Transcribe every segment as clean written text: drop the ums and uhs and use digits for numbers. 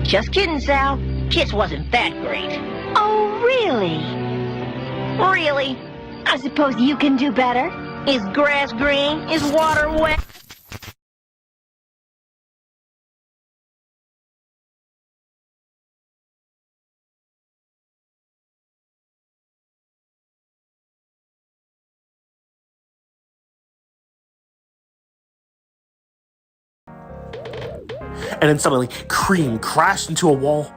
Just kidding, Sal. Kiss wasn't that great. Oh, really? Really? I suppose you can do better. Is grass green? Is water wet? And then suddenly, Cream crashed into a wall.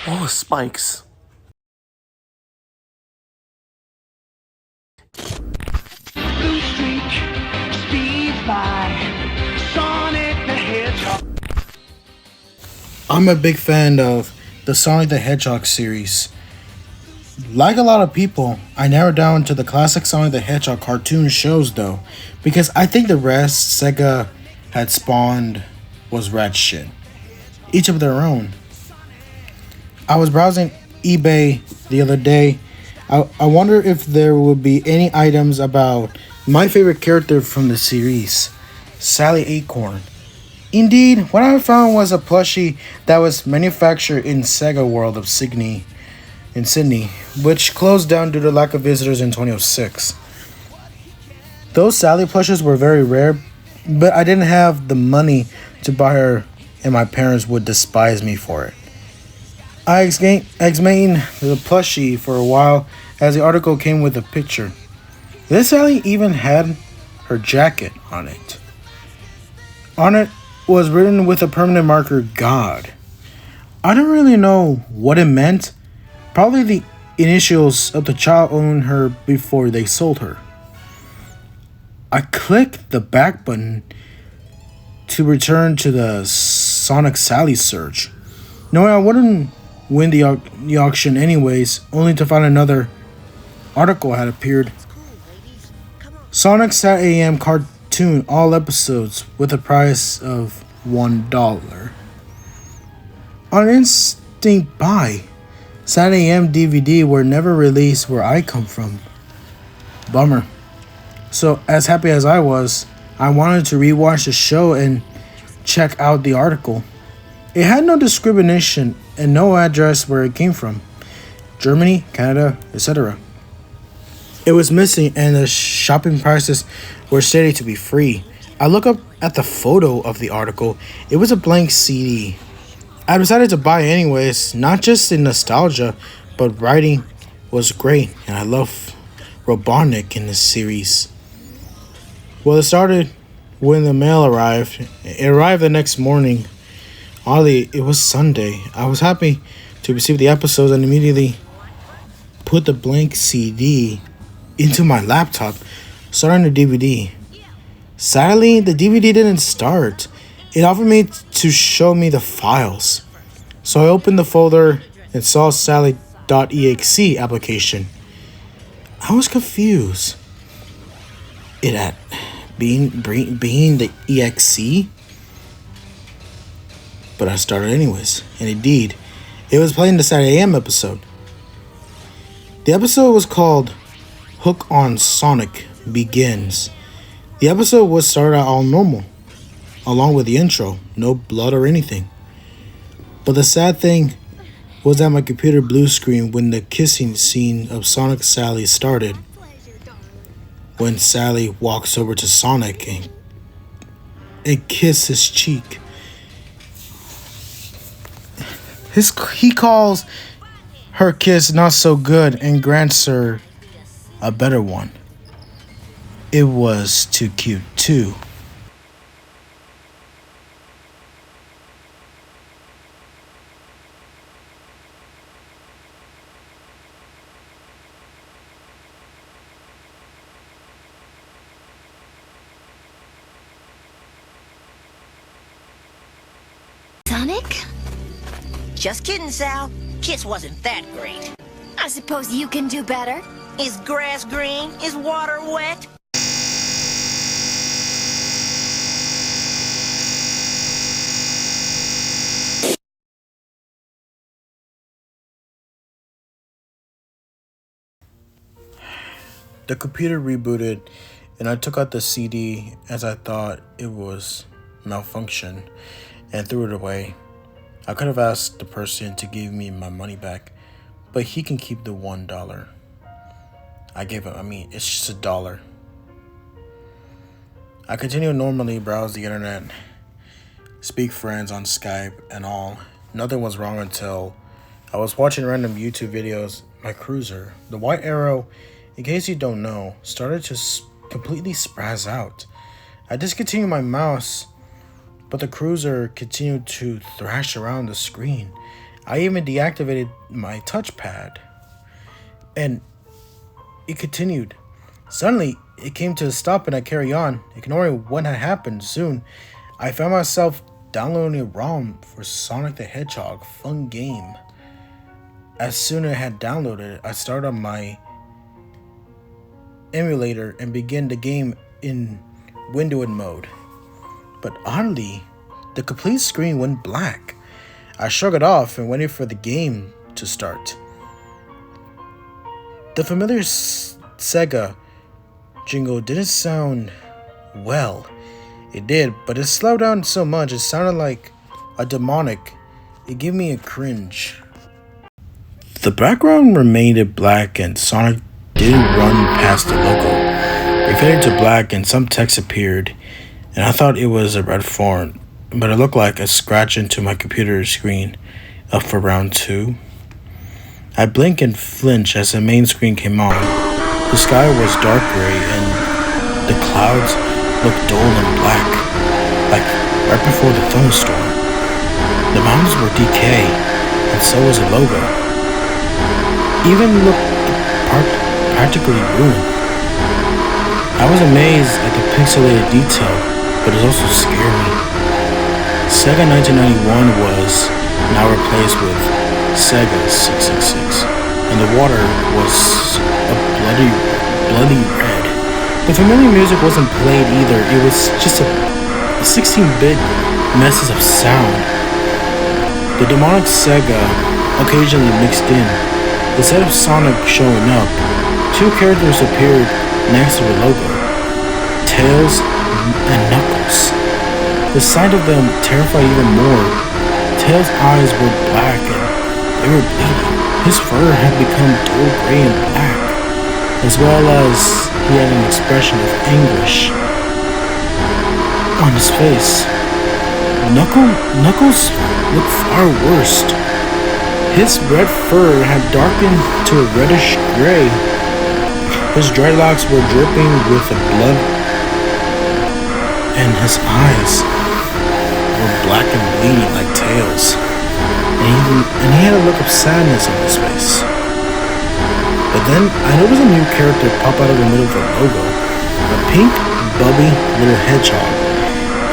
Oh, spikes. Blue streak, speed by Sonic the Hedgehog. I'm a big fan of the Sonic the Hedgehog series. Like a lot of people, I narrowed down to the classic Sonic the Hedgehog cartoon shows though, because I think the rest Sega had spawned was rat shit. Each of their own. I was browsing eBay the other day. I wonder if there would be any items about my favorite character from the series, Sally Acorn. Indeed, what I found was a plushie that was manufactured in Sega World of Sydney, which closed down due to lack of visitors in 2006. Those Sally plushes were very rare, but I didn't have the money to buy her, and my parents would despise me for it. I examined the plushie for a while as the article came with a picture. This Sally even had her jacket on it. On it was written with a permanent marker, God. I don't really know what it meant. Probably the initials of the child owned her before they sold her. I clicked the back button to return to the Sonic Sally search, knowing I wouldn't win the auction anyways, only to find another article had appeared. Sonic Sat AM cartoon, all episodes, with a price of $1. On instinct buy. Sat AM DVD were never released where I come from. Bummer. So as happy as I was, I wanted to rewatch the show and check out the article. It had no discrimination and no address where it came from. Germany, Canada, etc. It was missing and the shopping prices were stated to be free. I look up at the photo of the article. It was a blank CD. I decided to buy it anyways, not just in nostalgia, but writing was great and I love Robotnik in this series. Well, it started when the mail arrived. It arrived the next morning. Oddly, it was Sunday. I was happy to receive the episodes and immediately put the blank CD into my laptop, starting the DVD. Sadly, the DVD didn't start. It offered me to show me the files. So I opened the folder and saw Sally.EXE application. I was confused. It had being the EXE? But I started anyways, and indeed, it was playing the Saturday AM episode. The episode was called Hook on Sonic Begins. The episode was started out all normal, along with the intro, no blood or anything. But the sad thing was that my computer blue screen when the kissing scene of Sonic Sally started. When Sally walks over to Sonic and kisses his cheek. He calls her kiss not so good and grants her a better one. It was too cute too. Sonic? Just kidding, Sal. Kiss wasn't that great. I suppose you can do better. Is grass green? Is water wet? The computer rebooted and I took out the CD as I thought it was malfunction. and threw it away. I could have asked the person to give me my money back, but he can keep the $1. I gave him, it's just $1. I continued normally browse the internet, speak friends on Skype and all. Nothing was wrong until I was watching random YouTube videos. My cruiser, the white arrow, in case you don't know, started to completely spaz out. I discontinued my mouse, but the cruiser continued to thrash around the screen. I even deactivated my touchpad, and it continued. Suddenly, it came to a stop and I carried on, ignoring what had happened. Soon, I found myself downloading a ROM for Sonic the Hedgehog fun game. As soon as I had downloaded it, I started on my emulator and began the game in windowed mode. But oddly, the complete screen went black. I shrugged it off and waited for the game to start. The familiar Sega jingle didn't sound well. It did, but it slowed down so much it sounded like a demonic. It gave me a cringe. The background remained black and Sonic didn't run past the logo. It faded to black and some text appeared, and I thought it was a red font, but it looked like a scratch into my computer screen. Up for round 2. I blinked and flinched as the main screen came on. The sky was dark gray and the clouds looked dull and black, like right before the thunderstorm. The mountains were decay, and so was the logo. Even looked practically ruined. I was amazed at the pixelated detail, but it also scared me. Sega 1991 was now replaced with Sega 666, and the water was a bloody red. The familiar music wasn't played either. It was just a 16-bit messes of sound. The demonic Sega occasionally mixed in. Instead of Sonic showing up, 2 characters appeared next to the logo, Tails and Knuckles. The sight of them terrified even more. Tails' eyes were black and they were bleeding. His fur had become dull gray and black, as well as he had an expression of anguish on his face. Knuckles looked far worse. His red fur had darkened to a reddish gray. His dreadlocks were dripping with the blood, and his eyes were black and bleeding like Tails. And he had a look of sadness on his face. But then I noticed a new character pop out of the middle of the logo. A pink, bubby little hedgehog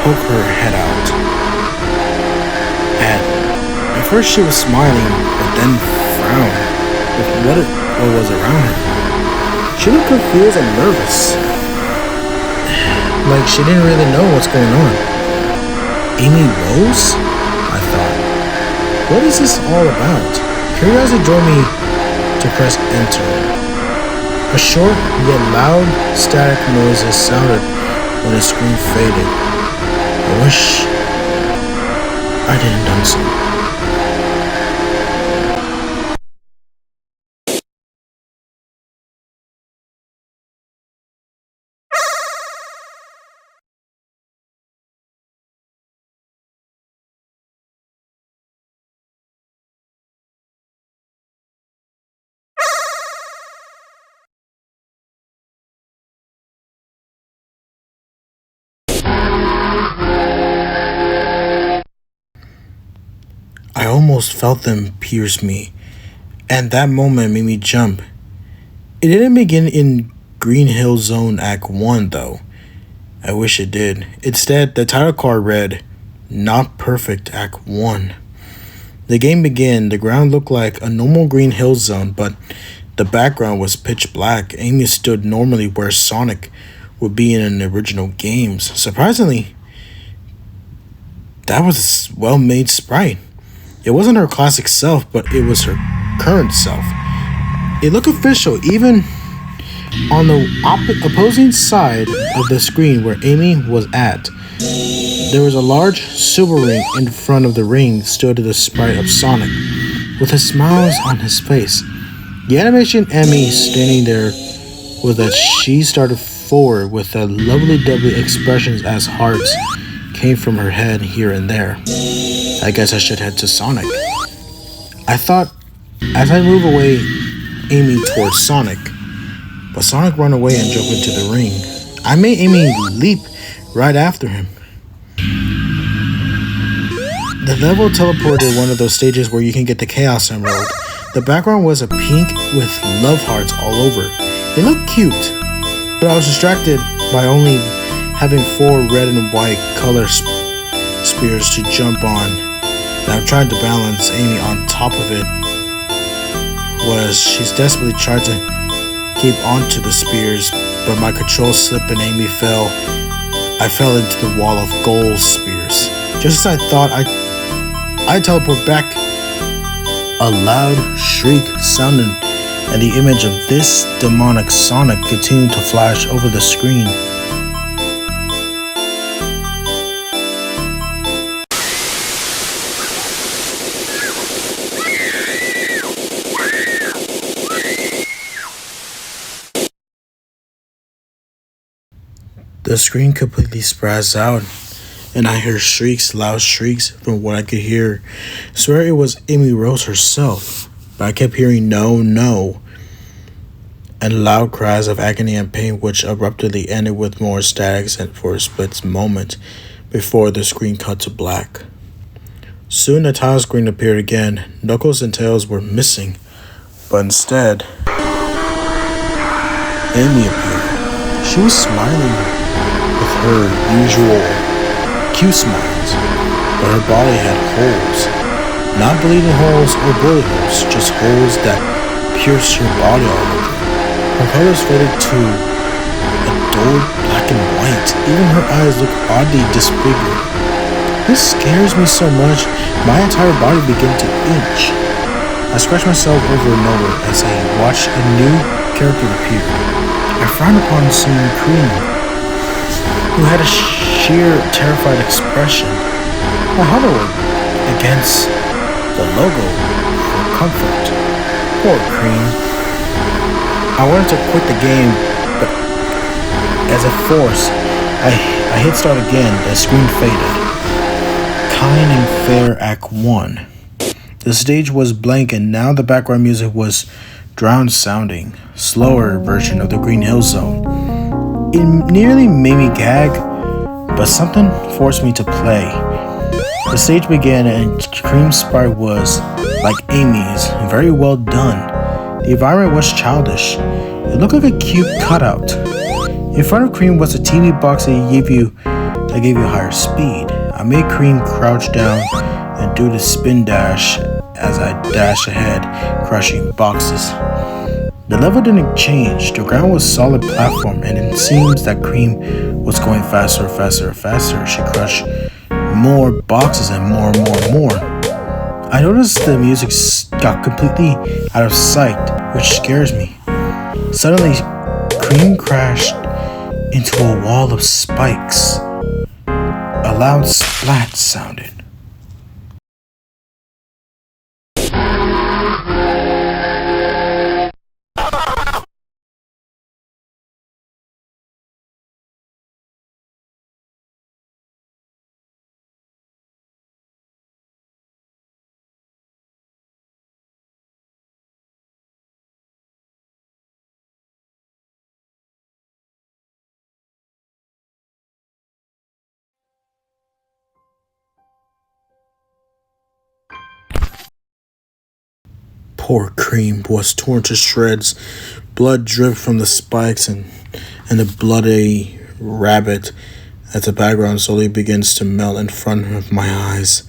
poked her head out. At first she was smiling, but then frowned with what was around her. She looked confused and nervous, like she didn't really know what's going on. Amy Rose? I thought. What is this all about? Curiosity drove me to press enter. A short yet loud static noises sounded when the screen faded. I wish I didn't done so. I almost felt them pierce me, and that moment made me jump. It didn't begin in Green Hill Zone Act 1 though. I wish it did. Instead, the title card read, Not Perfect Act 1. The game began. The ground looked like a normal Green Hill Zone, but the background was pitch black. Amy stood normally where Sonic would be in the original games. Surprisingly, that was a well-made sprite. It wasn't her classic self, but it was her current self. It looked official, even on the opposing side of the screen where Amy was at. There was a large silver ring in front of the ring stood the sprite of Sonic, with a smile on his face. The animation Emmy standing there was that she started forward with a lovely expressions as hearts came from her head here and there. I guess I should head to Sonic. I thought as I move away, aiming towards Sonic, but Sonic ran away and jumped into the ring. I made Amy leap right after him. The level teleported one of those stages where you can get the Chaos Emerald. The background was a pink with love hearts all over. It looked cute, but I was distracted by only having 4 red and white color spears to jump on. And I'm trying to balance Amy on top of it. She's desperately trying to keep onto the spears, but my control slipped and Amy fell. I fell into the wall of gold spears. Just as I thought, I teleport back. A loud shriek sounded, and the image of this demonic Sonic continued to flash over the screen. The screen completely sprazzed out, and I heard shrieks, loud shrieks from what I could hear. I swear it was Amy Rose herself, but I kept hearing no, no, and loud cries of agony and pain, which abruptly ended with more statics and for a split moment before the screen cut to black. Soon the tile screen appeared again. Knuckles and Tails were missing, but instead, Amy appeared. She was smiling with her usual cute smiles, but her body had holes. Not bleeding holes or bullet holes, just holes that pierced her body all over. Her colors faded to a dull black and white. Even her eyes looked oddly disfigured. This scares me so much, my entire body began to itch. I scratched myself over and over as I watched a new character appear. I frowned upon seeing Cream, who had a sheer, terrified expression. I hollered against the logo for comfort. Poor Cream. I wanted to quit the game, but as a force, I hit start again. The screen faded. Kind and Fair Act 1. The stage was blank, and now the background music was drowned sounding, slower version of the Green Hill Zone. It nearly made me gag, but something forced me to play. The stage began and Cream's sprite was, like Amy's, very well done. The environment was childish. It looked like a cute cutout. In front of Cream was a TV box that gave you higher speed. I made Cream crouch down and do the spin dash as I dashed ahead, crushing boxes. The level didn't change. The ground was solid platform, and it seems that Cream was going faster and faster and faster. She crushed more boxes and more and more and more. I noticed the music got completely out of sight, which scares me. Suddenly, Cream crashed into a wall of spikes. A loud splat sounded. Poor Cream was torn to shreds. Blood dripped from the spikes and the bloody rabbit as the background slowly begins to melt in front of my eyes.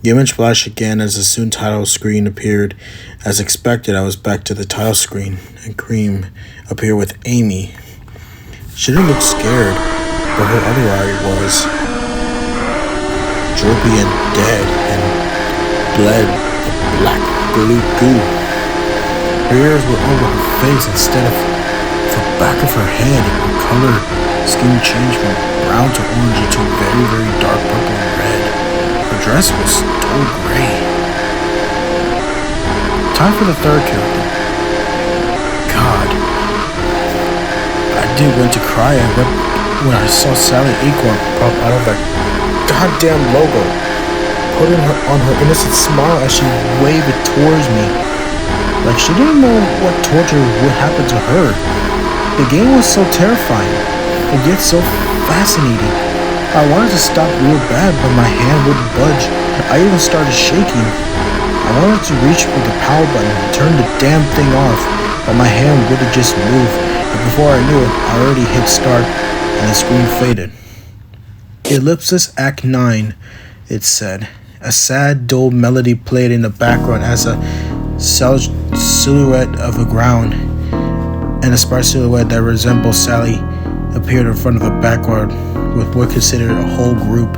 The image flashed again as the soon title screen appeared. As expected, I was back to the title screen, and Cream appeared with Amy. She didn't look scared, but her other eye was droopy and dead and bled a black blue goo. Her ears were over her face instead of the back of her head. Her color Skin changed from brown to orange into very, very dark purple and red. Her dress was dull gray. Time for the third character. God. I did want to cry when I saw Sally.EXE pop out of that goddamn logo, putting her on her innocent smile as she waved it towards me. Like she didn't know what torture would happen to her. The game was so terrifying, and yet so fascinating. I wanted to stop real bad, but my hand wouldn't budge. I even started shaking. I wanted to reach for the power button and turn the damn thing off, but my hand wouldn't just move, and before I knew it, I already hit start, and the screen faded. Ellipsis Act 9, it said. A sad, dull melody played in the background as a silhouette of the ground and a sparse silhouette that resembled Sally appeared in front of the background with what considered a whole group.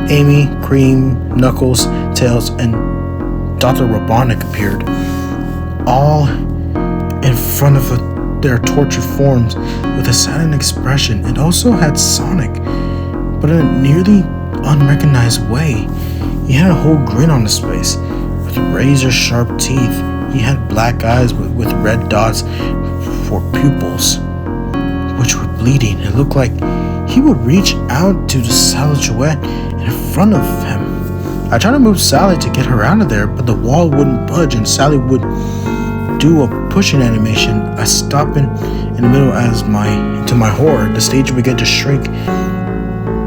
Amy, Cream, Knuckles, Tails, and Dr. Robotnik appeared, all in front of their tortured forms with a saddened expression. It also had Sonic, but in a nearly unrecognized way. He had a whole grin on his face, with razor-sharp teeth. He had black eyes with red dots for pupils, which were bleeding. It looked like he would reach out to the silhouette in front of him. I tried to move Sally to get her out of there, but the wall wouldn't budge and Sally would do a pushing animation. I stopped in the middle as to my horror, the stage began to shrink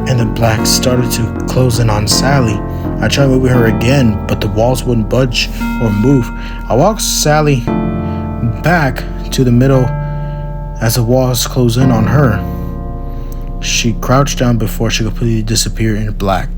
and the black started to close in on Sally. I tried moving her again, but the walls wouldn't budge or move. I walked Sally back to the middle as the walls closed in on her. She crouched down before she completely disappeared in black.